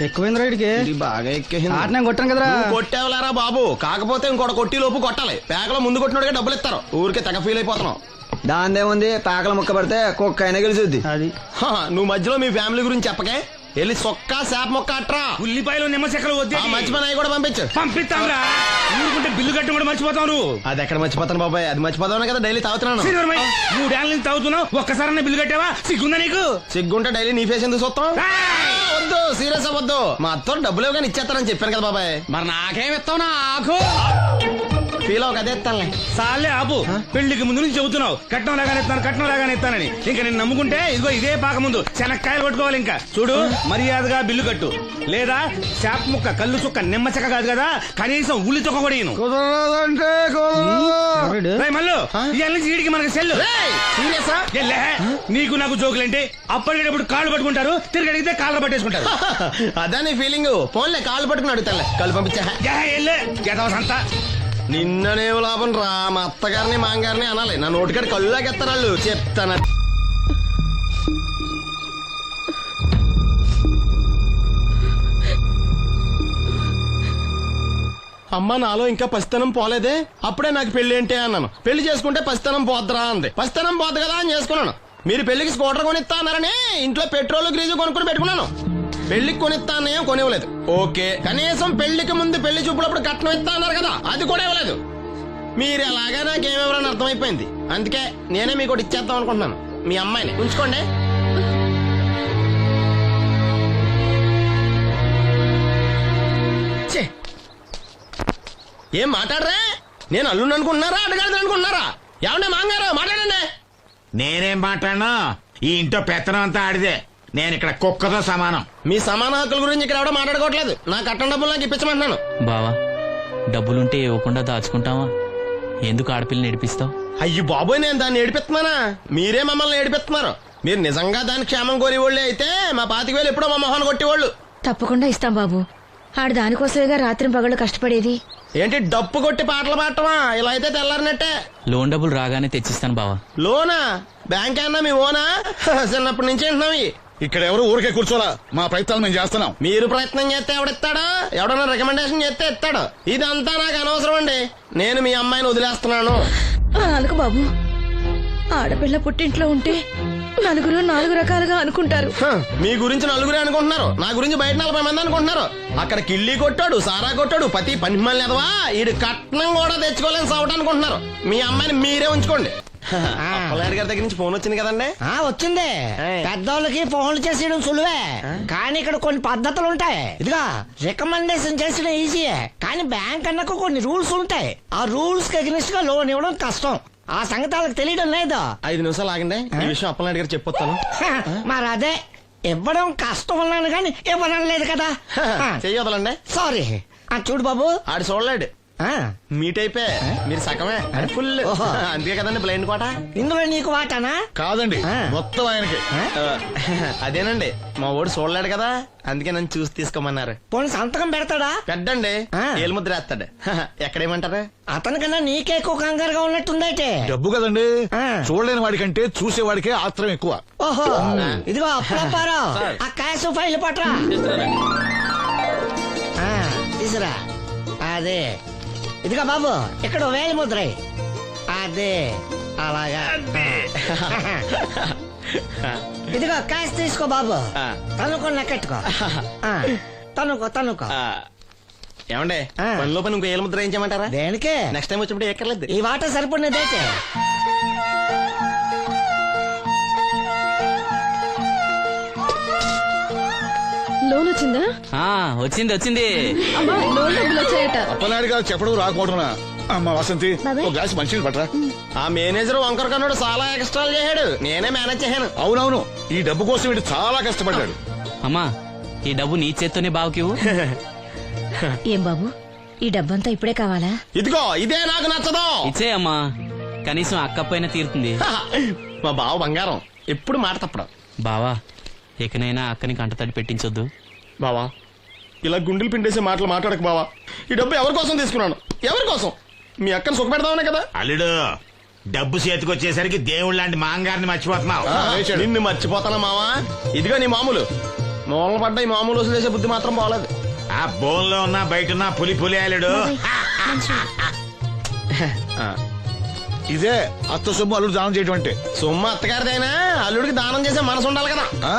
ఎక్కువైంది రైడ్కి బాగా ఎక్కేసింది. ఆట నేను కొట్టాను కదరా. కొట్టేవలారా బాబు, కాకపోతే ఇంకోటి కొట్టి లోపు కొట్టాలి. పేకలో ముందు కొట్టినోడిగా డబ్బులు ఇస్తారు. ఊరికే తెగ ఫీల్ అయిపోతున్నావు. దాందేముంది, పేకల ముక్క పడితే కుక్క అయినా గెలిచుద్ది. అది నువ్వు మధ్యలో మీ ఫ్యామిలీ గురించి చెప్పకే. వెళ్ళి సొక్క శాప మొక్క అట్రా. ఉల్లిపాయలు నిమ్మ చెక్కలు వద్దే మర్చిపోయినా కూడా పంపించు. పంపిస్తాంరా. ఊరుకుంటే బిల్లు కట్టి కూడా మర్చిపోతావు నువ్వు. అది ఎక్కడ మర్చిపోతాను బాబాయ్, అది మర్చిపోతాను కదా డైలీ తాగుతున్నాను. 3 ఏళ్ళ నుంచి తాగుతున్నావు, ఒక్కసారి బిల్లు కట్టావా? సిగ్గుందా నీకు? సిగ్గుంటే డైలీ నీ ఫేస్ ఎందుకు చూస్తాం? ఏయ్! వద్దు, సీరియస్ అవ్వద్దు. మా అత్తో డబ్బులు ఇవ్వగానే ఇచ్చేస్తానని చెప్పాను కదా బాబాయ్. మరి నాకేం ఇస్తావు నాకు? ఫీల్ అవ్వక అదే ఇస్తానులే. సాలే ఆపు. పెళ్లికి ముందు నుంచి చెబుతున్నావు కట్నం లాగానే ఇస్తాను, కట్నం లాగానే ఇస్తానని. ఇంకా నేను నమ్ముకుంటే ఇదిగో ఇదే పాక ముందు శనక్కాయలు కొట్టుకోవాలి. ఇంకా చూడు, మర్యాదగా బిల్లు కట్టు, లేదా చేప ముక్క, కళ్ళు చుక్క, నిమ్మ చెక్క కాదు కదా, కనీసం ఉల్లి తొక్క కూడా ఇయ్యను. కుదరదంటే రేయ్ మల్లు, ఇవాళ నుంచి వీడికి మనకి సెల్లు. సీరియసా? ఎల్లే, నీకు నాకు జోకులేంటి? అప్పటికేటప్పుడు కాళ్ళు పట్టుకుంటారు, తిరిగి అడిగితే కాళ్ళు పట్టేసుకుంటారు. అదా నీ ఫీలింగ్. ఫోన్లే కాళ్ళు పట్టుకుని అడుగుతాలే. కాళ్ళు పంపించా. సంతా నిన్ననేం లాభం రా. మా అత్తగారిని మాంగారిని అనాలి. నా నోటికాడ కళ్ళు లాగేస్తారు వాళ్ళు. చెప్తాను. అమ్మ నాలో ఇంకా పసితనం పోలేదే. అప్పుడే నాకు పెళ్లి ఏంటి అన్నాను. పెళ్లి చేసుకుంటే పసితనం పోద్దురా అంది. పసితనం పోద్దు కదా అని చేసుకున్నాను. మీరు పెళ్లికి స్కూటర్ కొనిస్తా అన్నారని ఇంట్లో పెట్రోల్ గ్రీజు కొనుక్కుని పెట్టుకున్నాను. పెళ్లికి కొనిస్తా అన్నయ్య కొనివ్వలేదు. ఓకే, కనీసం పెళ్లికి ముందు పెళ్లి చూపులప్పుడు కట్నం ఇస్తా అన్నారు కదా, అది కూడా ఇవ్వలేదు. మీరు అలాగా నాకేమెవరని అర్థమైపోయింది. అందుకే నేనే మీకు ఒకటి ఇచ్చేద్దాం అనుకుంటున్నాను. మీ అమ్మాయిని ఉంచుకోండి. ఏం మాట్లాడరా? నేను అల్లుండి అనుకుంటున్నారా, అడగాలి అనుకుంటున్నారా? ఏమంటే మాంగారు మాట్లాడండి. నేనేం మాట్లాడను, ఈ ఇంట్లో పెత్తనం అంతా ఆడిదే. నేను ఇక్కడ కుక్కతో సమానం. మీ సమాన హక్కుల గురించి ఇక్కడ ఎవడో మాట్లాడుకోవట్లేదు. నా కట్టం డబ్బులు నాకు ఇప్పించమంటున్నాను. బావా, డబ్బులుంటే ఇవ్వకుండా దాచుకుంటావా? ఎందుకు ఆడపిల్లని ఏడిపిస్తావు? అయ్యి బాబోయ్, నేను దాన్ని ఏడిపిస్తున్నానా? మీరే మమ్మల్ని ఏడిపిస్తున్నారు. మీరు నిజంగా దాని క్షేమం కోరేవాళ్ళే అయితే మా 25,000 ఎప్పుడో మా మొహాన్ని కొట్టేవాళ్ళు. తప్పకుండా ఇస్తాం బాబు. ఆడు దానికోసమేగా రాత్రి పగళ్ళు కష్టపడేది. ఏంటి డప్పు కొట్టి పాటలు పాడటమా? ఇలా అయితే తెల్లారినట్టే. లోన్ డబ్బులు రాగానే తెచ్చిస్తాను బావా. లోనా? బ్యాంక్ అన్నా మీ ఓనా? చిన్నప్పటి నుంచి వింటున్నాం. ఇక్కడ ఎవరు ఊరికే కూర్చోలా, మా ప్రయత్నాలు మేము చేస్తున్నాం. మీరు ప్రయత్నం చేస్తే ఎవడిస్తాడా? ఎవడన్నా రికమెండేషన్ చేస్తే ఇస్తాడు. ఇదంతా నాకు అనవసరం అండి. నేను మీ అమ్మాయిని వదిలేస్తున్నాను. అలాగ బాబు, ఆడపిల్ల పుట్టింట్లో ఉంటే నలుగురు 4 రకాలుగా అనుకుంటారు. మీ గురించి నలుగురే అనుకుంటున్నారు, నా గురించి బయట 40 మంది అనుకుంటున్నారు. అక్కడ కిళ్ళి కొట్టాడు, సారా కొట్టాడు, పతి పనిమల్ ఎదవా, ఈడు కట్నం కూడా తెచ్చుకోలేని సవట అనుకుంటున్నారు. మీ అమ్మాయిని మీరే ఉంచుకోండి. అప్పలాడి గారి దగ్గర నుంచి ఫోన్ వచ్చింది కదండి. వచ్చింది. పెద్దోళ్ళకి ఫోన్లు చేసేయడం సులువే, కానీ ఇక్కడ కొన్ని పద్ధతులు ఉంటాయి. ఇదిగా రికమెండేషన్ చేసడం ఈజీయే, కానీ బ్యాంక్ అన్నకు కొన్ని రూల్స్ ఉంటాయి. ఆ రూల్స్ కి అగ్నిస్ట్ గా లోన్ ఇవ్వడం కష్టం. ఆ సంగతి వాళ్ళకి తెలియడం లేదు. 5 నిమిషాలు ఆగండి, ఈ విషయం అప్పలనాయుడు గారు చెప్పొస్తాను. మరి అదే ఇవ్వడం కష్టం ఉన్నాను కానీ ఇవ్వడం లేదు కదా. చెయ్యొదలండి. సారీ. చూడు బాబు, ఆడు చూడలేడు. మీట్ అయిపోయి మీరు సగమే, అది ఫుల్. అందుకే కదండి బ్లైండ్ కోట. ఇందులో నీకు వాటానా? కాదండి, మొత్తం ఆయనకి. అదేనండి, మా ఓడు చూడలేడు కదా, అందుకే నన్ను చూసి తీసుకోమన్నారు. పోనీ సంతకం పెడతాడా? పెద్దండి, ఏలు ముద్ర వేస్తాడు. ఎక్కడేమంటారు? అతనికన్నా నీకే ఎక్కువ కంగారుగా ఉన్నట్టుందైతే. డబ్బు కదండి, చూడలేని వాడికంటే చూసేవాడికే ఆత్రం ఎక్కువ. ఓహో, ఇదిగో అప్పుడప్పారావు, ఆ క్యాష్ ఫైల్ పట్రా. తీసురా. అదే, ఇదిగో బాబు, ఇక్కడ వేలి ముద్ర. అదే, అలాగా. ఇదిగో క్యాష్ తీసుకో బాబు, తనుకో లెక్కెట్టుకో. తనుకో. ఏమండే, పనిలో పని ఇంకో ఏలు ముద్ర వేయించమంటారా? దేనికే? నెక్స్ట్ టైం వచ్చినప్పుడు ఎక్కర్లేదు. ఈ వాట సరిపడినదైతే. లోన్ వచ్చిందా? వచ్చింది. అమ్మా, లోన్ డబ్బులు వచ్చాయట. అప్పలనాయుడు గారు చెప్పడం రాకపోవడం. అమ్మ వసంతి, ఒక గ్లాస్ మంచినీళ్ళు పట్టరా. ఆ మేనేజర్ వంకర కన్నాడు, చాలా ఎక్స్ట్రాలు చేశాడు. నేనే మేనేజ్ చేశాను. అవునవును, ఈ డబ్బు కోసం వీడు చాలా కష్టపడ్డాడు. అమ్మా, ఈ డబ్బు నీ చేత్తోనే బావుకి. ఏం బాబు, ఈ డబ్బంతా ఇప్పుడే కావాలా? ఇదిగో ఇదే నాకు నచ్చదు. ఇచ్చేయమ్మా, కనీసం అక్క పైన తీరుతుంది. మా బావ బంగారం, ఎప్పుడు మాట తప్పడం. బావా, ఇకనైనా అక్కని కంటతడి పెట్టించొద్దు. బావా, ఇలా గుండెలు పిండేసే మాటలు మాట్లాడక బావా. ఈ డబ్బు ఎవరి కోసం తీసుకున్నాను? ఎవరి కోసం? మీ అక్కను సుఖపెడదామనే కదా. అల్లుడు, డబ్బు చేతికొచ్చేసరికి దేవుడు లాంటి మాంగారిని మర్చిపోతున్నావు. నిన్ను మర్చిపోతానా మావా? ఇదిగో నీ మామూలు. మూలన పడ్డ ఈ మామూలు వసూలు చేసే బుద్ధి మాత్రం బాగలేదు. ఆ బోన్ లో ఉన్న బయట ఉన్న పులి అల్లుడు. ఇదే అత్త సొమ్ము అల్లుడు దానం చేయటం అంటే. సొమ్ము అత్తగారిదైనా అల్లుడికి దానం చేసే మనసు ఉండాలి కదా. ఆ,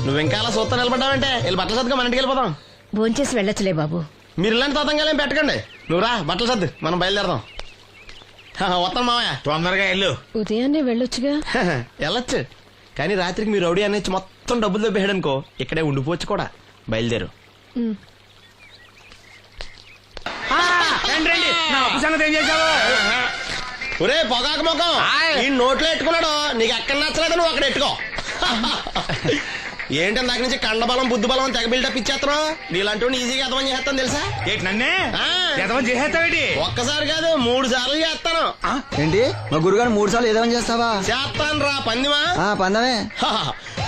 నువ్వు ఇంకా అలా సూత్త నిలబడ్డావంటే వెళ్ళి బట్టలు సర్దుగా మన ఇంటికి వెళ్ళిపోదాం. భోంచేసి వెళ్ళొచ్చులే బాబు. మీరు ఇలాంటి తతంగాలేం పెట్టకండి. నువ్వు రా బట్టలు సర్దు మనం బయలుదేరదాం. వస్తాను మావయ్య. తొందరగా వెళ్ళు. ఉదయాన్నే వెళ్ళొచ్చుగా. వెళ్ళొచ్చు కానీ రాత్రికి మీరు రౌడీ అనేది మొత్తం డబ్బులు దొబ్బేయడనుకో ఇక్కడే ఉండిపోవచ్చు కూడా. బయలుదేరు. రండి రండి, నా అప్పు సంగతి ఏం చేశావు? ఒరే పొగాకు ముఖం ఈ నోట్లో ఎట్టుకున్నాడు. నీకు ఎక్కడ నచ్చలేదు నువ్వు అక్కడ ఎట్టుకో. ఏంటి దాని నుంచి కండబలం బుద్ధి బలం తెగ బిల్డప్ ఇచ్చేస్తున్నావు. నీలాంటి ఈజీగా ఎదవని చేస్తాను తెలుసా. ఏంటి నన్నే ఆ. ఎదవం చేసేస్తావేటి? ఒక్కసారి కాదు 3 సార్లు చేస్తాను. ఏంటి మా గురుగారు 3 సార్లు ఏదేమని చేస్తావా? చేస్తాను రా పందిమా. పందమే.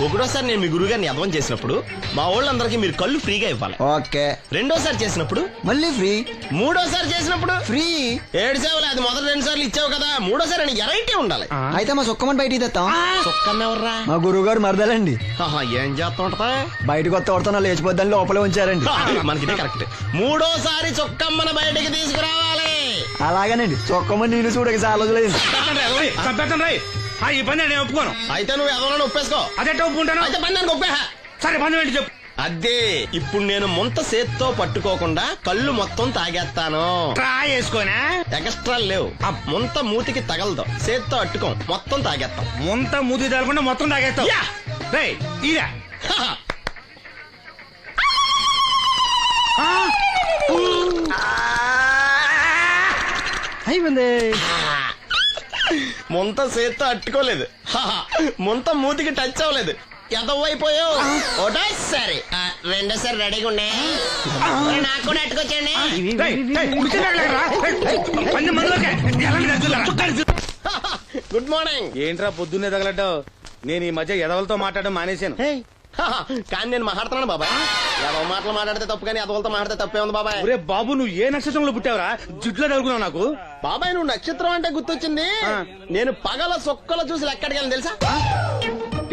ఒకటోసారి నేను మీ గురుగారిని ఎదవం చేసినప్పుడు మా వాళ్ళందరికీ మీరు కళ్ళు ఫ్రీగా ఇవ్వాలి. ఓకే. రెండోసారి చేసినప్పుడు మళ్ళీ ఫ్రీ. మూడోసారి చేసినప్పుడు ఫ్రీ. 7 సేవలు అది మొదటి 2 సార్లు ఇచ్చావు కదా. మూడోసారి అని ఎరైటీ ఉండాలి. అయితే మా సుక్కమని బయటికి తెస్తాం. చొక్కన్నెవర్రా? మా గురువు గారు మరదలండి. ఏం చేస్తుంటా బయటకు వస్తే కొడతా లేచిపోద్దని లోపలే ఉంచారండి. మనకిదే కరెక్ట్. మూడోసారి చొక్కమ్మన బయటికి తీసుకురావాలి. అలాగేనండి చొక్కమని నేను చూడక చాలా రోజులైంది. చంపేస్తాను రాయ్. ఈ పని నేను ఒప్పుకోను. అయితే నువ్వు ఎవరైనా ఒప్పేసుకో. అదెట్ట ఒప్పుకుంటాను? అయితే పని దానికి ఒప్పే. సరే పని ఏంటి చెప్పు. అదే ఇప్పుడు నేను ముంత సేత్తో పట్టుకోకుండా కళ్ళు మొత్తం తాగేస్తాను. ట్రై చేసుకోనా? ఎక్స్ట్రా లేవు. ఆ ముంత మూతికి తగలదు. సేత్తో అట్టుకోం మొత్తం తాగేస్తాం. ముంత మూతి తగలకుండా మొత్తం తాగేస్తావు. రేయ్ ఇరా. అయిపోయింది. ముంత సేత్తో అట్టుకోలేదు. ముంత మూతికి టచ్ అవ్వలేదు. ఎదవైపోయావు. ఒకటోసారి రెండోసారి రెడీగా ఉండే. నాకు కూడా అట్టుకొచ్చండి. Good morning. ఏంట్రా పొద్దున్నే తగలడ్డావు? నేను ఈ మధ్య ఎదవలతో మాట్లాడడం మానేశాను. కానీ నేను మాట్లాడుతున్నాను బాబాయ్. ఎదవ మాటలు మాట్లాడితే తప్పు కానీ ఎదవలతో మాట్లాడితే తప్పే ఉంది బాబాయ్. ఒరే బాబు, నువ్వు ఏ నక్షత్రంలో పుట్టావురా? జుట్లో తగులుకున్నావు నాకు. బాబాయ్ నువ్వు నక్షత్రం అంటే గుర్తొచ్చింది. నేను పగల సొక్కలు చూసి లెక్కడికి తెలుసా?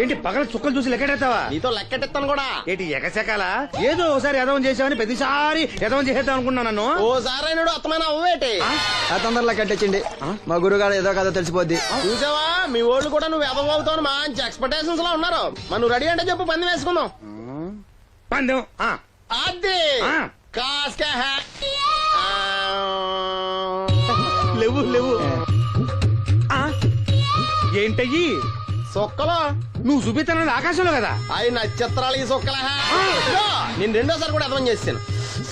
ఏంటి పగల చుక్కలు చూసి లెక్కెడతావా? నీతో లెక్కెట్టిస్తాను కూడా. ఏంటి ఎగసెకాల? ఏదో ఒకసారి ఎదవం చేసావని ప్రతిసారి ఎదవం చేసేద్దాం అనుకున్నా నన్ను. ఓసారి అయినాడు అత్తమైన అవ్వేటి. తొందరలో కట్టించండి. మా గురువు గారు ఏదో కదా తెలిసిపోద్ది. చూసావా మీ వాళ్ళు కూడా నువ్వు ఎదవవుతావు మంచి ఎక్స్పెక్టేషన్స్ లో ఉన్నారు. మరి నువ్వు రెడీ అంటే చెప్పు పంది వేసుకుందాం. పందెం. అది కాస్క లేవు లేవు ఏంటయ్యి సొక్కలో నువ్వు చూపిస్తానది ఆకాశంలో కదా? అవి నక్షత్రాలు ఈ సొక్కల. నేను రెండోసారి కూడా అర్థం చేస్తాను.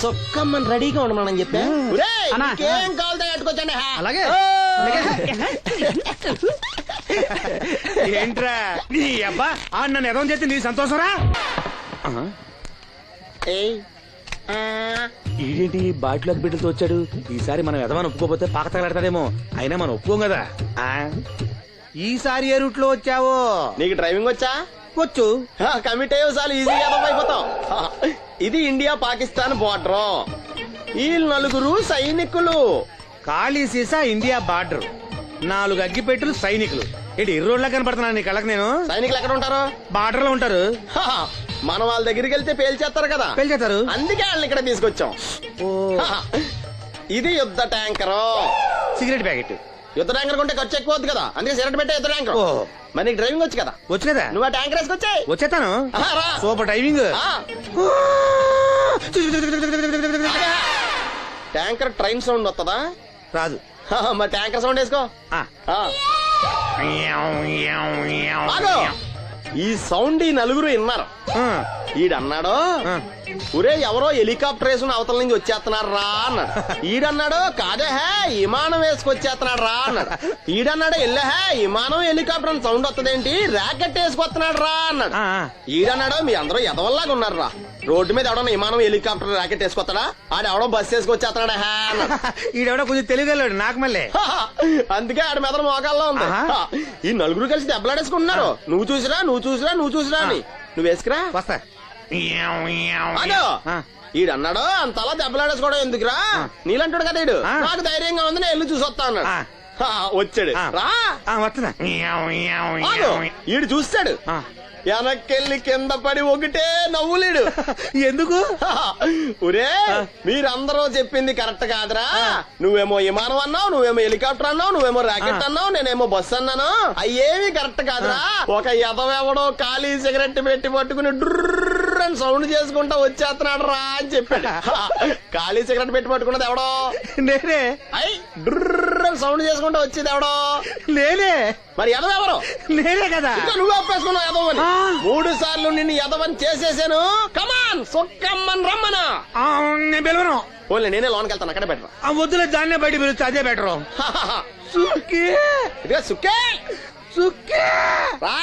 సొక్కమ్మని రెడీగా ఉండమని చెప్పా. ఏం కావాలితే కట్టుకోవచ్చండి. అలాగే. ఏంట్రా నీ అబ్బా నన్ను ఎదవం చేస్తే నీ సంతోషరా? ఈడేంటి బాటిలోకి బిడ్డలతో వచ్చాడు? ఈసారి మనం ఎదవని ఒప్పుకోపోతే పాక తగలాడతాడేమో. అయినా మనం ఒప్పుకోం కదా. ఈసారి ఏ రూట్ లో వచ్చావో? నీకు డ్రైవింగ్ వచ్చా? వచ్చు. కమిట్ అయ్యే సార్లు ఈజీగా అయిపోతాం. ఇది ఇండియా పాకిస్తాన్ బోర్డర్. ఈ 4 సైనికులు. ఖాళీ సీసా ఇండియా బార్డర్. 4 అగ్గిపెట్టులు సైనికులు. ఏంటి ఇర్రోడ్లా కనపడుతున్నాను నీ కళ్ళకి నేను? సైనికులు ఎక్కడ ఉంటారు? బార్డర్ లో ఉంటారు. మనం వాళ్ళ దగ్గరికి వెళ్తే పేల్చేస్తారు కదా. పేల్చేస్తారు. అందుకే వాళ్ళని ఇక్కడ తీసుకొచ్చాం. ఇది యుద్ధ ట్యాంకర్. Cigarette packet. యుద్ధ ట్యాంకర్ కొంటే ఖర్చు ఎక్కువ అవుతుంది కదా. అందుకే సిగరెట్ పెట్టే యుద్ధ ట్యాంకర్. మరి నీకు డ్రైవింగ్ వచ్చు కదా? వచ్చు కదా. నువ్వు ఆ ట్యాంకర్ వేసుకొచ్చాయి. వచ్చేస్తాను. Super driving. Tanker train sound వస్తుందా? రాదు. మరి ట్యాంకర్ సౌండ్ వేసుకో. ఈ సౌండ్ ఈ 4 విన్నారు. ఈడన్నాడు ఒరే ఎవరో హెలికాప్టర్ వేసుకుని అవతల నుంచి వచ్చేస్తున్నారు రా అన్నాడు. ఈడన్నాడు కాదే విమానం వేసుకొచ్చేస్తున్నాడు రా అన్నాడు. ఈడన్నాడు ఎల్లహే విమానం హెలికాప్టర్ అని సౌండ్ వస్తుందేంటి ర్యాకెట్ వేసుకొస్తున్నాడు రా అన్నాడు. ఈడన్నాడు మీ అందరూ ఎదవల్లాగా ఉన్నారు రా. రోడ్డు మీద ఎవడన్నా విమానం హెలికాప్టర్ ర్యాకెట్ వేసుకొస్తాడా? ఆడెవడో బస్సు వేసుకొచ్చేస్తున్నాడా అన్నాడు. ఈడెవడో కొంచెం తెలియగలడు నాకు మళ్ళీ. అందుకే ఆడ మెదడు మోకాల్లో ఉంది. ఈ 4 కలిసి దెబ్బలాడేసుకుంటున్నారు. నువ్వు చూసిరా నువ్వు చూసిరా నువ్వు చూసిరా అని. నువ్వు వేసుకురా. వస్తా. ఈడన్నాడు అంతలా దెబ్బలాడేసుకోవడం ఎందుకురా? నీలంటాడు కదా ఈడు. నాకు ధైర్యంగా ఉంది నేను వెళ్ళి చూసి వస్తా అన్నాడు. వచ్చాడు రా. వస్తున్నా. ఈడు చూస్తాడు. వెనక్కెళ్ళి కింద పడి ఒకటే నవ్వులేడు. ఎందుకు? ఒరే మీరందరూ చెప్పింది కరెక్ట్ కాదురా. నువ్వేమో విమానం అన్నావు, నువ్వేమో హెలికాప్టర్ అన్నావు, నువ్వేమో రాకెట్ అన్నావు, నేనేమో బస్సు అన్నాను. అయ్యేవి కరెక్ట్ కాదురా. ఒక ఎదవెవడో ఖాళీ సిగరెట్ పెట్టి పట్టుకుని డ్రర్ అని సౌండ్ చేసుకుంటా వచ్చేస్తున్నాడు రా అని చెప్పాడు. ఖాళీ సిగరెట్ పెట్టి పట్టుకున్నది ఎవడో? నేనే. అయ్ డ్రర్ అని సౌండ్ చేసుకుంటా వచ్చేది ఎవడో? నేనే. మరి ఎదవెవరు? నేనే కదా. ఇంకా నువ్వు ఒప్పేసుకున్నావు ఎదవని. 3 సార్లు నిన్ను ఎదవని చేసేసాను. కమాన్ సొక్కమ్మని రమ్మను. ఆ, నేను పిలవను. ఓన్లీ నేనే లోనికి వెళ్తాను, అక్కడే బెటర్. ఆ వద్దులే, దాన్నే బయట పిలుస్తా, అదే బెటరు. సుక్కే ఇదిగా సుక్కే సుక్కే రా.